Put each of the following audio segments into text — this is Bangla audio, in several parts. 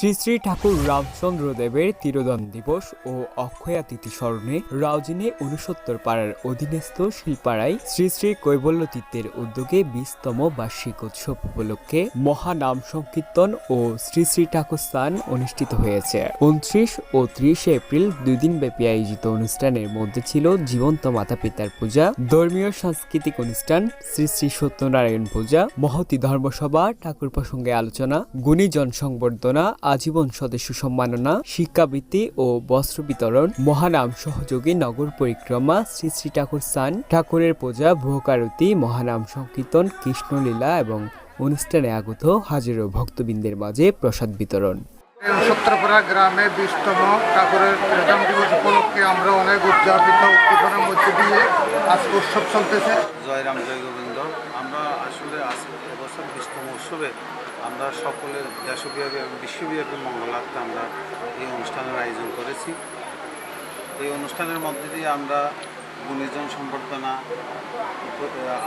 শ্রী শ্রী ঠাকুর রামচন্দ্র দেবের তিরোধান দিবস ও অক্ষয়া তিথি স্মরণে রাউজিনে ৬৯ পাড়ার অধীনস্থ শিলপাড়ায় শ্রী শ্রী কৈবল্যতীর্থের উদ্যোগে ২০তম বার্ষিক উৎসব উপলক্ষে মহানাম সংকীর্তন ও শ্রী শ্রী ঠাকুর স্থান অনুষ্ঠিত হয়েছে। ২৯ ও ৩০ এপ্রিল ২ দিনব্যাপী আয়োজিত অনুষ্ঠানের মধ্যে ছিল জীবন্ত মাতা পিতার পূজা, ধর্মীয় সাংস্কৃতিক অনুষ্ঠান, শ্রী শ্রী সত্যনারায়ণ পূজা, মহতী ধর্মসভা, ঠাকুর প্রসঙ্গে আলোচনা, গুণীজন সংবর্ধনা, আজীবন সদস্য সম্মাননা, শিক্ষাবৃত্তি ও বস্ত্র বিতরণ, মহানাম সহযোগী নগর পরিক্রমা, শ্রী শ্রী ঠাকুর স্থান, ঠাকুরের পূজা, ভোগারতি, মহানাম সংকীর্তন, কৃষ্ণলীলা এবং অনুষ্ঠানে আগত হাজারো ভক্তবৃন্দের মাঝে প্রসাদ বিতরণ। সত্রপাড়া গ্রামে ২০তম ঠাকুরের তিরোধান দিবস উপলক্ষে আমরা অনেক উদযাপিত উদ্দীপনার মধ্যে দিয়ে আজকে উৎসব চলতেছে। জয় রাম জয় গোবিন্দ। আমরা আসলে এবছর ২০তম উৎসবে আমরা সকলের দেশব্যাপী এবং বিশ্বব্যাপী মঙ্গলার্থে আমরা এই অনুষ্ঠানের আয়োজন করেছি। এই অনুষ্ঠানের মধ্যে দিয়ে আমরা গুণীজন সম্বর্ধনা,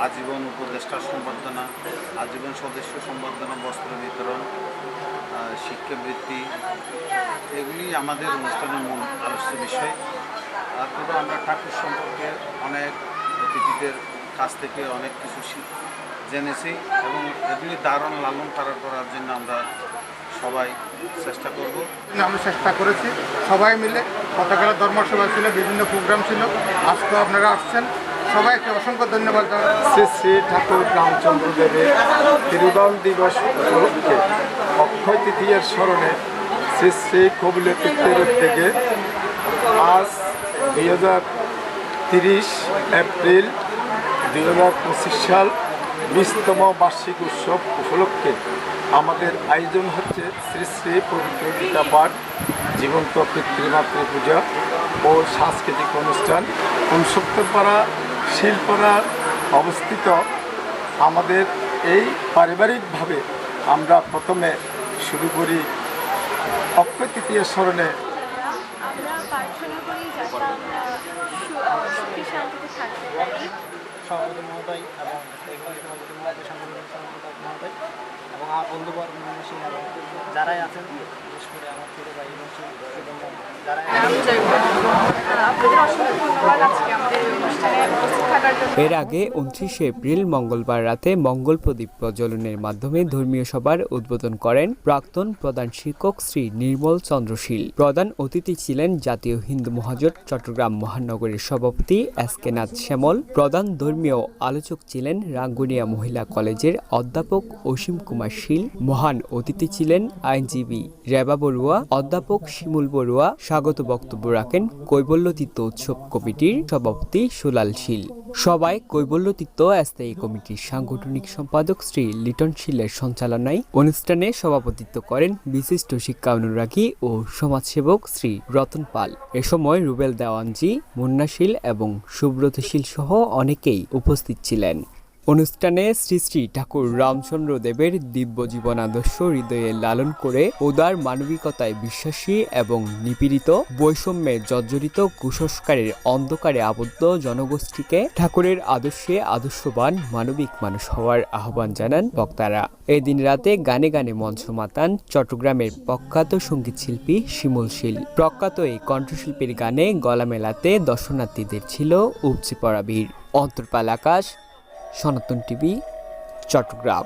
আজীবন উপদেষ্টার সম্বর্ধনা, আজীবন সদস্য সম্বর্ধনা, বস্ত্র বিতরণ, শিক্ষাবৃত্তি, এগুলি আমাদের অনুষ্ঠানের মূল আলোচ্য বিষয়। তারপরে আমরা ঠাকুর সম্পর্কে অনেক অতিথিদের কাছ থেকে অনেক কিছু জেনেছি এবং এগুলি দারুণ লালন পালন করার জন্য আমরা সবাই চেষ্টা করব। আমরা চেষ্টা করেছি সবাই মিলে, কতগুলো ধর্মসভা ছিল, বিভিন্ন প্রোগ্রাম ছিল, আজকে আপনারা আসছেন, সবাইকে অসংখ্য ধন্যবাদ। শ্রী শ্রী ঠাকুর রামচন্দ্র দেবের তিরোধান দিবস উপলক্ষে অক্ষয় তৃতীয়ার স্মরণে শ্রী শ্রী কৈবল্যতীর্থের উদ্যোগে আজ ২০৩০ এপ্রিল ২০২৫ সাল ২০তম বার্ষিক উৎসব উপলক্ষে আমাদের আয়োজন হচ্ছে শ্রী শ্রী পবিত্র গীতা পাঠ, জীবন্ত পিতৃমাতৃ পূজা ও সাংস্কৃতিক অনুষ্ঠান। ৬৯ পাড়া শিলপাড়ার অবস্থিত আমাদের এই পারিবারিকভাবে আমরা প্রথমে শুরু করি অক্ষয় তৃতীয়ার স্মরণে। আমরা প্রার্থনা করি যাতে আমরা সুখী শান্তিতে থাকতে পারি। সভাপতি মহোদয় এবং সভাপতি মহোদয় এবং আমার বন্ধুবর্গ এবং যারাই আছেন, বিশেষ করে আমার ছোটো ভাই যারা এর আগে ২৯ এপ্রিল মঙ্গলবার রাতে মঙ্গল প্রদীপ প্রজ্বলনের মাধ্যমে ধর্মীয় সভার উদ্বোধন করেন প্রাক্তন প্রধান শিক্ষক শ্রী নির্মল চন্দ্র শীল। প্রধান অতিথি ছিলেন জাতীয় হিন্দু মহাজোট চট্টগ্রাম মহানগরের সভাপতি এস.কে নাথ শ্যামল। প্রধান ধর্মীয় আলোচক ছিলেন রাঙ্গুনিয়া মহিলা কলেজের অধ্যাপক অসীম কুমার শীল। মহান অতিথি ছিলেন আইনজীবী রেবা বড়ুয়া, অধ্যাপক শিমুল বড়ুয়া। স্বাগত বক্তব্য রাখেন কৈবল্যতীর্থ উৎসব কমিটির সভাপতি সুলাল শীল। সবাই কৈবল্যতীর্থ স্থায়ী কমিটির সাংগঠনিক সম্পাদক শ্রী লিটন শীলের সঞ্চালনায় অনুষ্ঠানে সভাপতিত্ব করেন বিশিষ্ট শিক্ষা অনুরাগী ও সমাজসেবক শ্রী রতন পাল। এ সময় রুবেল দেওয়ানজি, মুন্না শীল এবং সুব্রত শীল সহ অনেকেই উপস্থিত ছিলেন। অনুষ্ঠানে শ্রী শ্রী ঠাকুর রামচন্দ্র দেবের দিব্য জীবন আদর্শ হৃদয়ে লালন করে উদার মানবিকতায় বিশ্বাসী এবং নিপীড়িত, বৈষম্যে জর্জরিত কুসংস্কারের অন্ধকারে আবদ্ধ জনগোষ্ঠীকে ঠাকুরের আদর্শে আদর্শবান মানবিক মানুষ হওয়ার আহ্বান জানান বক্তারা। এদিন রাতে গানে গানে মঞ্চ মাতান চট্টগ্রামের প্রখ্যাত সঙ্গীত শিল্পী শিমুল শীল। প্রখ্যাত এই কণ্ঠশিল্পীর গানে গলা মেলাতে দর্শনার্থীদের ছিল উপচে পড়া ভিড়। অন্তর্পাল আকাশ, সনাতন টিভি, চট্টগ্রাম।